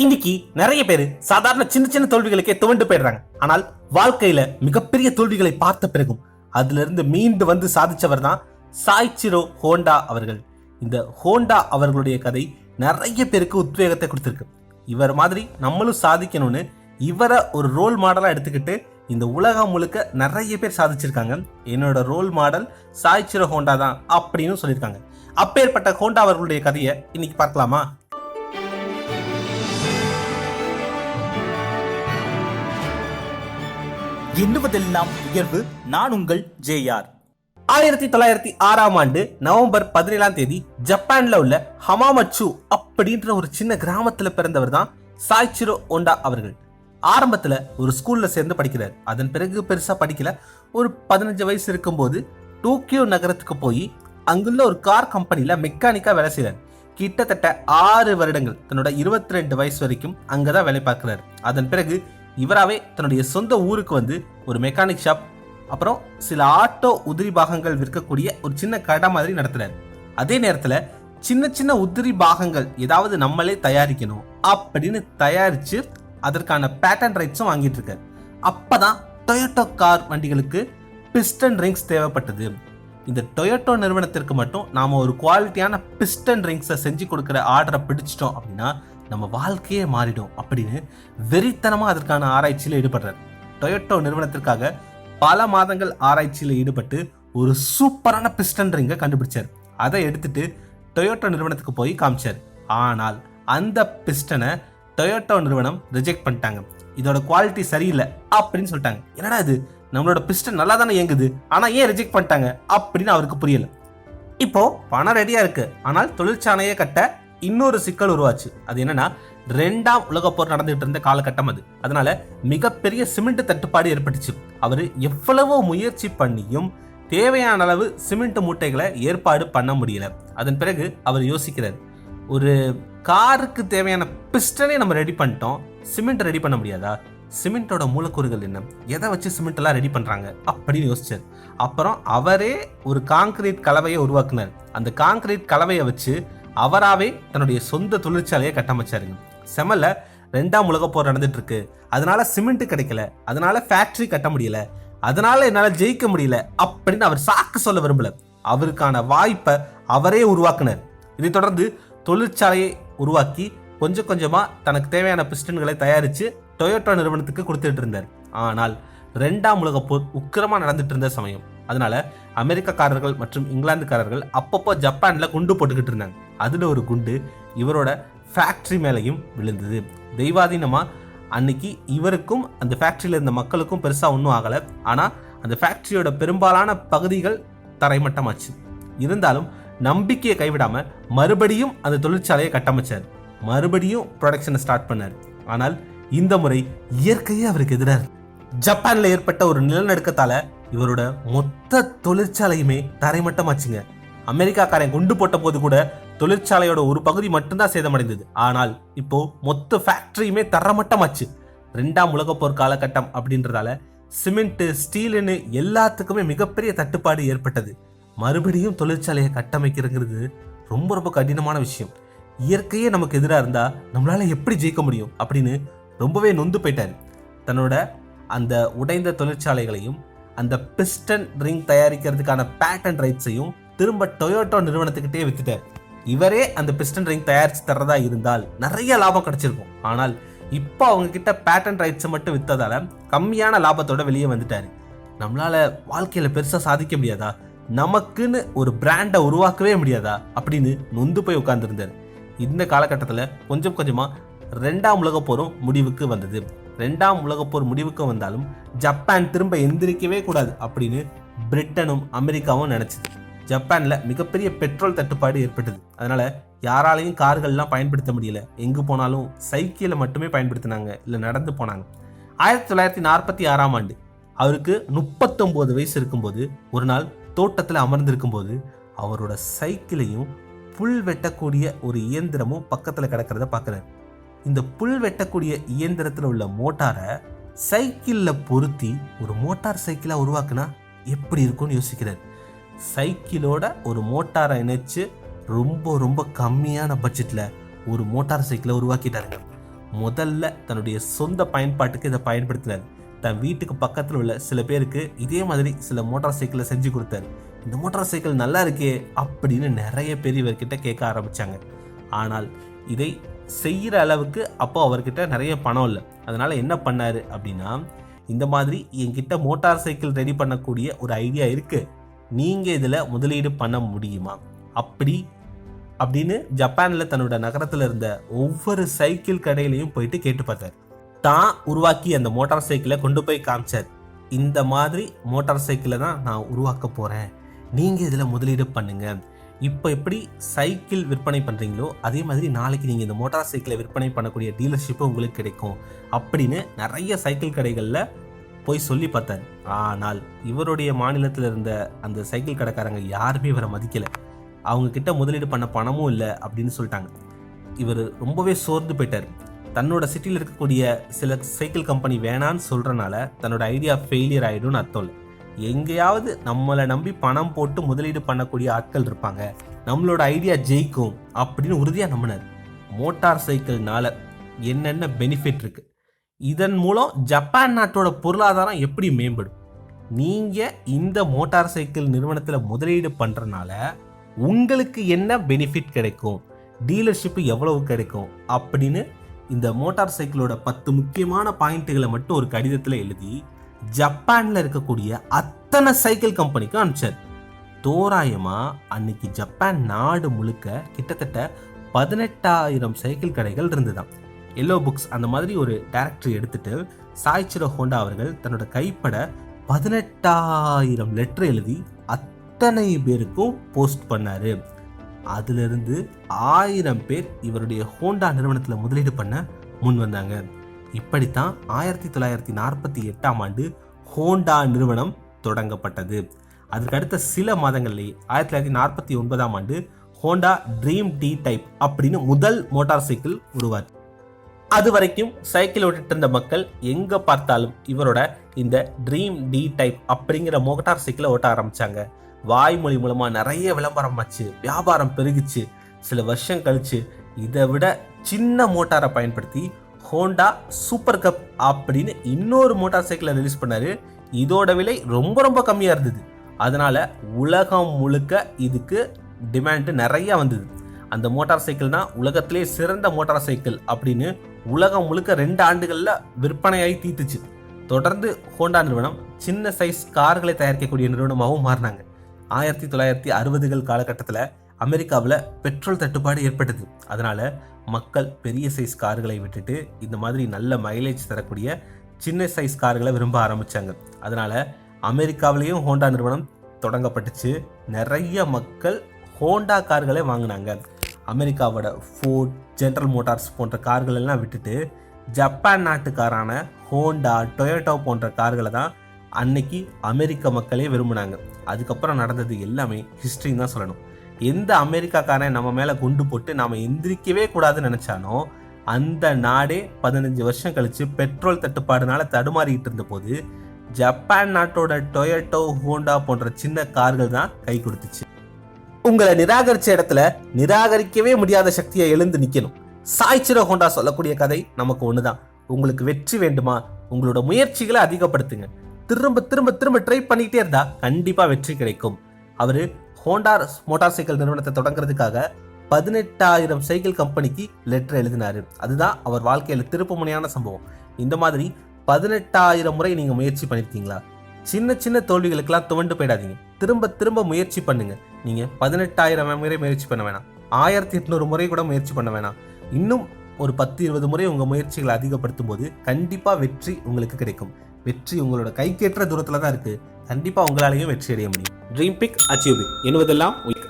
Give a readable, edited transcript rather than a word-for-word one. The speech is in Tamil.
இன்னைக்கு நிறைய பேர் சாதாரண சின்ன சின்ன தோல்விகளுக்கே துவண்டு போயிடுறாங்க. ஆனால் வாழ்க்கையில மிகப்பெரிய தோல்விகளை பார்த்த பிறகும் அதுல இருந்து மீண்டு வந்து சாதிச்சவர் தான் சாய்ச்சிரோ ஹோண்டா அவர்கள். இந்த ஹோண்டா அவர்களுடைய கதை நிறைய பேருக்கு உத்வேகத்தை கொடுத்திருக்கு. இவர் மாதிரி நம்மளும் சாதிக்கணும்னு இவரை ஒரு ரோல் மாடலா எடுத்துக்கிட்டு இந்த உலகம் முழுக்க நிறைய பேர் சாதிச்சிருக்காங்க. என்னோட ரோல் மாடல் சாய்ச்சிரோ ஹோண்டா தான் அப்படின்னு சொல்லியிருக்காங்க. அப்பேற்பட்ட ஹோண்டா அவர்களுடைய கதையை இன்னைக்கு பார்க்கலாமா? எண்ணுவதெல்லாம் உயர்வு. நான் உங்கள் ஜேஆர். 1906 நவம்பர் 17 ஜப்பான்ல உள்ள ஹமாமட்சு அப்படின்ற ஒரு சின்ன கிராமத்துல பிறந்தவர் தான் சாய்ச்சிரோ ஹோண்டா அவர்கள். ஆரம்பத்துல ஒரு ஸ்கூல்ல சேர்ந்து படிக்கிறார். அதன் பிறகு பெருசா படிக்கல. ஒரு 15 வயசு இருக்கும்போது டோக்கியோ நகரத்துக்கு போய் அங்குள்ள ஒரு கார் கம்பெனில மெக்கானிக்கா வேலை செய்யறார். கிட்டத்தட்ட 6 வருடங்கள், தன்னோட 22 வயசு வரைக்கும் அங்கதான் வேலை பார்க்கிறார். அதன் பிறகு இவராவே தன்னுடைய சொந்த ஊருக்கு வந்து ஒரு மெக்கானிக் ஷாப், அப்புறம் சில ஆட்டோ உதிரி பாகங்கள் விற்கக்கூடிய ஒரு சின்ன கடை மாதிரி நடத்துறாரு. அதே நேரத்துல சின்ன சின்ன உதிரி பாகங்கள் ஏதாவது நம்மளே தயாரிக்கணும் அப்படின்னு தயாரிச்சு அதற்கான பேட்டன் ரைட்ஸும் வாங்கிட்டு இருக்காரு. அப்பதான் டொயோட்டோ கார் வண்டிகளுக்கு பிஸ்டன் ரிங்ஸ் தேவைப்பட்டது. இந்த டொயோட்டோ நிறுவனத்திற்கு மட்டும் நாம ஒரு குவாலிட்டியான பிஸ்டன் ரிங்ஸை செஞ்சு கொடுக்குற ஆர்டரை பிடிச்சிட்டோம் அப்படின்னா நம்ம வாழ்க்கையே மாறிடும் அப்படின்னு வெறித்தனமா அதற்கான ஆராய்ச்சியில் ஈடுபடுறார். டொயோட்டோ நிறுவனத்திற்காக பல மாதங்கள் ஆராய்ச்சியில் ஈடுபட்டு ஒரு சூப்பரான பிஸ்டன் ரிங்கை கண்டுபிடிச்சார். அதை எடுத்துட்டு டொயோட்டோ நிறுவனத்துக்கு போய் காமிச்சார். ஆனால் அந்த பிஸ்டனை டொயோட்டோ நிறுவனம் ரிஜெக்ட் பண்ணிட்டாங்க. இதோட குவாலிட்டி சரியில்லை அப்படின்னு சொல்லிட்டாங்க. என்னடா இது, நம்மளோட பிஸ்டன் நல்லா தானே இயங்குது, ஆனா ஏன் ரிஜெக்ட் பண்ணிட்டாங்க அப்படின்னு அவருக்கு புரியல. இப்போ பணம் ரெடியா இருக்கு, ஆனால் தொழிற்சாலையை கட்ட இன்னொரு சிக்கல் உருவாச்சு. அது என்னன்னா, 2ஆம் உலகப் போர் நடந்துட்டு இருந்த காலகட்டம் அது. அதனால மிகப்பெரிய சிமெண்ட் தட்டுப்பாடு ஏற்பட்டுச்சு. அவரு எவ்வளவோ முயற்சி பண்ணியும் தேவையான அளவு சிமெண்ட் மூட்டைகளை ஏற்பாடு பண்ண முடியல. அதன் பிறகு அவர் யோசிக்கிறார், ஒரு காருக்கு தேவையான பிஸ்டனே நம்ம ரெடி பண்ணிட்டோம், சிமெண்ட் ரெடி பண்ண முடியாதா? சிமெண்டோட மூலக்கூறுகள் என்ன, எதை வச்சு சிமெண்ட் எல்லாம் ரெடி பண்றாங்க அப்படின்னு யோசிச்சார். அப்புறம் அவரே ஒரு கான்கிரீட் கலவையை உருவாக்குனார். அந்த கான்கிரீட் கலவையை வச்சு அவராவே தன்னுடைய சொந்த தொழிற்சாலையை கட்டமைச்சாருங்க. செமல்ல 2ஆம் உலகப் போர் நடந்துட்டு இருக்கு, அதனால சிமெண்ட் கிடைக்கல, அதனால ஃபேக்டரி கட்ட முடியல, அதனால என்னால ஜெயிக்க முடியல அப்படின்னு அவர் சாக்கு சொல்ல விரும்பல. அவருக்கான வாய்ப்பை அவரே உருவாக்குனார். இதை தொடர்ந்து தொழிற்சாலையை உருவாக்கி கொஞ்சம் கொஞ்சமா தனக்கு தேவையான பிஸ்டன்களை தயாரிச்சு டொயோட்டோ நிறுவனத்துக்கு கொடுத்துட்டு இருந்தார். ஆனால் 2ஆம் உலகப் போர் உக்கிரமா நடந்துட்டு இருந்த சமயம். அதனால அமெரிக்கக்காரர்கள் மற்றும் இங்கிலாந்துக்காரர்கள் அப்பப்போ ஜப்பான்ல குண்டு போட்டுக்கிட்டு இருந்தாங்க. அதுல ஒரு குண்டு இவரோட ஃபேக்டரி மேலையும் விழுந்தது. தெய்வாதீனமா அன்னைக்கு இவருக்கும் அந்த ஃபேக்டரியில இருந்த மக்களுக்கும் பெருசா ஒன்றும் ஆகல. ஆனா அந்த ஃபேக்டரியோட பெரும்பாலான பகுதிகள் தரைமட்டமாச்சு. இருந்தாலும் நம்பிக்கையை கைவிடாம மறுபடியும் அந்த தொழிற்சாலையை கட்டமைச்சார். மறுபடியும் ப்ரொடக்ஷனை ஸ்டார்ட் பண்ணார். ஆனால் இந்த முறை இயற்கையே அவருக்கு எதிராக. ஜப்பான்ல ஏற்பட்ட ஒரு நிலநடுக்கத்தால இவரோட மொத்த தொழிற்சாலையுமே தரைமட்டமாச்சுங்க. அமெரிக்காக்காரன் குண்டு போட்ட போது கூட தொழிற்சாலையோட ஒரு பகுதி மட்டும்தான் சேதமடைந்தது. ஆனால் இப்போ மொத்த ஃபேக்டரியுமே தரமட்டமாச்சு. 2ஆம் உலகப் போர் காலகட்டம் அப்படின்றதால சிமெண்ட், ஸ்டீலுன்னு எல்லாத்துக்குமே மிகப்பெரிய தட்டுப்பாடு ஏற்பட்டது. மறுபடியும் தொழிற்சாலையை கட்டமைக்கிறது ரொம்ப ரொம்ப கடினமான விஷயம். இயற்கையே நமக்கு எதிராக இருந்தா நம்மளால எப்படி ஜெயிக்க முடியும் அப்படின்னு ரொம்பவே நொந்து போயிட்டாரு. தன்னோட அந்த உடைந்த தொழிற்சாலைகளையும் அந்த பிஸ்டன் ரிங் தயாரிக்கிறதுக்கான பேட்டன் ரைட்ஸையும் திரும்ப டொயோட்டோ நிறுவனத்துக்கிட்டே வித்துட்டார். இவரே அந்த பிஸ்டன் ரிங் தயாரிச்சு தர்றதா இருந்தால் நிறைய லாபம் கிடைச்சிருக்கும். ஆனால் இப்போ அவங்க கிட்ட பேட்டன் ரைட்ஸை மட்டும் வித்ததால கம்மியான லாபத்தோட வெளியே வந்துட்டாரு. நம்மளால வாழ்க்கையில பெருசா சாதிக்க முடியாதா, நமக்குன்னு ஒரு பிராண்டை உருவாக்கவே முடியாதா அப்படின்னு நொந்து போய் உட்கார்ந்துருந்தார். இந்த காலகட்டத்தில் கொஞ்சம் கொஞ்சமா 2ஆம் உலகப் போரும் முடிவுக்கு வந்தது. 2ஆம் உலகப் போர் முடிவுக்கு வந்தாலும் ஜப்பான் திரும்ப எந்திரிக்கவே கூடாது அப்படின்னு பிரிட்டனும் அமெரிக்காவும் நினைச்சது. ஜப்பான்ல மிகப்பெரிய பெட்ரோல் தட்டுப்பாடு ஏற்பட்டது. அதனால யாராலையும் கார்கள்லாம் பயன்படுத்த முடியல. எங்கு போனாலும் சைக்கிளை மட்டுமே பயன்படுத்தினாங்க, இல்லை நடந்து போனாங்க. 1946 அவருக்கு 39 வயசு இருக்கும்போது ஒரு நாள் தோட்டத்தில் அமர்ந்திருக்கும் போது அவரோட சைக்கிளையும் புல் வெட்டக்கூடிய ஒரு இயந்திரமும் பக்கத்தில் கிடக்கிறத பார்க்குறாரு. இந்த புல் வெட்டக்கூடிய இயந்திரத்தில் உள்ள மோட்டாரை சைக்கிளில் பொருத்தி ஒரு மோட்டார் சைக்கிளை உருவாக்குனா எப்படி இருக்கும்னு யோசிக்கிறார். சைக்கிளோட ஒரு மோட்டாரை இணைச்சு ரொம்ப ரொம்ப கம்மியான பட்ஜெட்டில் ஒரு மோட்டார் சைக்கிளை உருவாக்கிட்டாருங்க. முதல்ல தன்னுடைய சொந்த பயன்பாட்டுக்கு இதை பயன்படுத்தினார். தன் வீட்டுக்கு பக்கத்தில் உள்ள சில பேருக்கு இதே மாதிரி சில மோட்டார் சைக்கிளை செஞ்சு கொடுத்தாரு. இந்த மோட்டார் சைக்கிள் நல்லா இருக்கே அப்படின்னு நிறைய பேர் இவர்கிட்ட கேட்க ஆரம்பிச்சாங்க. ஆனால் இதை செய்கிற அளவுக்கு அப்போ அவர்கிட்ட நிறைய பணம் இல்லை. அதனால என்ன பண்ணாரு அப்படின்னா, இந்த மாதிரி என்கிட்ட மோட்டார் சைக்கிள் ரெடி பண்ணக்கூடிய ஒரு ஐடியா இருக்கு, நீங்க இதுல முதலீடு பண்ண முடியுமா அப்படின்னு ஜப்பான்ல தன்னோட நகரத்துல இருந்த ஒவ்வொரு சைக்கிள் கடையிலையும் போயிட்டு கேட்டு பார்த்தார். தான் உருவாக்கி அந்த மோட்டார் சைக்கிளை கொண்டு போய் காமிச்சார். இந்த மாதிரி மோட்டார் சைக்கிளை தான் நான் உருவாக்க போறேன், நீங்க இதுல முதலீடு பண்ணுங்க. இப்போ எப்படி சைக்கிள் விற்பனை பண்ணுறீங்களோ அதே மாதிரி நாளைக்கு நீங்கள் இந்த மோட்டார் சைக்கிளை விற்பனை பண்ணக்கூடிய டீலர்ஷிப்பு உங்களுக்கு கிடைக்கும் அப்படின்னு நிறைய சைக்கிள் கடைகளில் போய் சொல்லி பார்த்தார். ஆனால் இவருடைய மாநிலத்தில் இருந்த அந்த சைக்கிள் கடைக்காரங்க யாருமே இவரை மதிக்கலை. அவங்க கிட்ட முதலீடு பண்ண பணமும் இல்லை அப்படின்னு சொல்லிட்டாங்க. இவர் ரொம்பவே சோர்ந்து போயிட்டார். தன்னோட சிட்டியில் இருக்கக்கூடிய சில சைக்கிள் கம்பெனி வேணான்னு சொல்கிறனால தன்னோட ஐடியா ஃபெயிலியர் ஆகிடும்னு அர்த்தம் இல்லை. எங்கேயாவது நம்மளை நம்பி பணம் போட்டு முதலீடு பண்ணக்கூடிய ஆட்கள் இருப்பாங்க, நம்மளோட ஐடியா ஜெயிக்கும் அப்படின்னு உறுதியாக நம்பினார். மோட்டார் சைக்கிள்னால என்னென்ன பெனிஃபிட் இருக்கு, இதன் மூலம் ஜப்பான் நாட்டோட பொருளாதாரம் எப்படி மேம்படும், நீங்கள் இந்த மோட்டார் சைக்கிள் நிறுவனத்தில் முதலீடு பண்ணுறனால உங்களுக்கு என்ன பெனிஃபிட் கிடைக்கும், டீலர்ஷிப்பு எவ்வளவு கிடைக்கும் அப்படின்னு இந்த மோட்டார் சைக்கிளோட 10 முக்கியமான பாயிண்ட்டுகளை மட்டும் ஒரு கடிதத்தில் எழுதி ஜப்பான்ல இருக்கக்கூடிய அத்தனை சைக்கிள் கம்பெனிக்கும் அனுப்பிச்சார். தோராயமா அன்னைக்கு ஜப்பான் நாடு முழுக்க கிட்டத்தட்ட 18,000 சைக்கிள் கடைகள் இருந்துதான். எல்லோ புக்ஸ் அந்த மாதிரி ஒரு டைரக்டரி எடுத்துட்டு சாய்ச்சிரோ ஹோண்டா அவர்கள் தன்னோட கைப்பட 18,000 லெட்டர் எழுதி அத்தனை பேருக்கும் போஸ்ட் பண்ணாரு. அதுல இருந்து 1000 பேர் இவருடைய ஹோண்டா நிறுவனத்தில் முதலீடு பண்ண முன் வந்தாங்க. இப்படித்தான் 1948ஆம் ஆண்டு ஹோண்டா நிறுவனம் தொடங்கப்பட்டது. அதற்கு அடுத்த சில மாதங்களிலே 1949ஆம் ஆண்டு ஹோண்டா ட்ரீம் டி டைப் அப்படின்னு முதல் மோட்டார் சைக்கிள் உருவாச்சு. அது வரைக்கும் சைக்கிள் ஓட்டிட்டு இருந்த மக்கள் எங்க பார்த்தாலும் இவரோட இந்த ட்ரீம் டி டைப் அப்படிங்கிற மோட்டார் சைக்கிளை ஓட்ட ஆரம்பிச்சாங்க. வாய்மொழி மூலமா நிறைய விளம்பரம் ஆச்சு, வியாபாரம் பெருகிச்சு. சில வருஷம் கழிச்சு இதை விட சின்ன மோட்டாரை பயன்படுத்தி ஹோண்டா சூப்பர் கப் அப்படின்னு இன்னொரு மோட்டார் சைக்கிளை ரிலீஸ் பண்ணாரு. இதோட விலை ரொம்ப ரொம்ப கம்மியா இருந்தது. அதனால உலகம் முழுக்க இதுக்கு டிமாண்ட் நிறைய வந்தது. அந்த மோட்டார் சைக்கிள் தான் உலகத்திலே சிறந்த மோட்டார் சைக்கிள் அப்படின்னு உலகம் முழுக்க 2 ஆண்டுகள்ல விற்பனையாகி தீர்த்துச்சு. தொடர்ந்து ஹோண்டா நிறுவனம் சின்ன சைஸ் கார்களை தயாரிக்கக்கூடிய நிறுவனமாகவும் மாறினாங்க. 1960கள் காலகட்டத்தில் அமெரிக்காவில் பெட்ரோல் தட்டுப்பாடு ஏற்பட்டது. அதனால மக்கள் பெரிய சைஸ் கார்களை விட்டுட்டு இந்த மாதிரி நல்ல மைலேஜ் தரக்கூடிய சின்ன சைஸ் கார்களை விரும்ப ஆரம்பிச்சாங்க. அதனால அமெரிக்காவிலையும் ஹோண்டா நிறுவனம் தொடங்கப்பட்டுச்சு. நிறைய மக்கள் ஹோண்டா கார்களை வாங்கினாங்க. அமெரிக்காவோட ஃபோர்ட், ஜெனரல் மோட்டார்ஸ் போன்ற கார்கள் எல்லாம் விட்டுட்டு ஜப்பான் நாட்டுக்காரான ஹோண்டா, டொயோட்டோ போன்ற கார்களை தான் அன்னைக்கு அமெரிக்க மக்களே விரும்பினாங்க. அதுக்கப்புறம் நடந்தது எல்லாமே ஹிஸ்ட்ரின்னு தான் சொல்லணும். எந்த அமெரிக்காக்காரன் நம்ம மேலே குண்டு போட்டு நாம் எந்திரிக்கவே கூடாதுன்னு நினச்சானோ அந்த நாடே 15 வருஷம் கழிச்சு பெட்ரோல் தட்டுப்பாடுனால தடுமாறிட்டு இருந்த போது ஜப்பான் நாட்டோட டொயோட்டோ, ஹோண்டா போன்ற சின்ன கார்கள் தான் கை கொடுத்துச்சு. உங்களை நிராகரிச்ச இடத்துல நிராகரிக்கவே முடியாத சக்தியை எழுந்து நிக்கணும். சாய்ச்சிரோ ஹோண்டா சொல்லக்கூடிய கதை நமக்கு ஒண்ணுதான். உங்களுக்கு வெற்றி வேண்டுமா, உங்களோட முயற்சிகளை அதிகப்படுத்துங்க. திரும்ப திரும்ப திரும்ப ட்ரை பண்ணிக்கிட்டே இருந்தா கண்டிப்பா வெற்றி கிடைக்கும். அவரு ஹோண்டா மோட்டார் சைக்கிள் நிறுவனத்தை தொடங்குறதுக்காக 18,000 சைக்கிள் கம்பெனிக்கு லெட்டர் எழுதினாரு. அதுதான் அவர் வாழ்க்கையில திருப்பு முனையான சம்பவம். இந்த மாதிரி 18,000 முறை நீங்க முயற்சி பண்ணிருக்கீங்களா? சின்ன சின்ன தோல்விகளுக்கெல்லாம் துவண்டு போயிடாதீங்க. திரும்ப திரும்ப முயற்சி பண்ணுங்க. நீங்க 18,000 முறை முயற்சி பண்ண வேணாம், 1800 முறை கூட முயற்சி பண்ண வேணாம். இன்னும் ஒரு 10-20 முறை உங்க முயற்சிகளை அதிகப்படுத்தும் போது கண்டிப்பா வெற்றி உங்களுக்கு கிடைக்கும். வெற்றி உங்களோட கைக்கேற்ற தூரத்துல தான் இருக்கு. கண்டிப்பா உங்களாலேயும் வெற்றி அடைய முடியும். Dream big, achieve big. என்பதெல்லாம்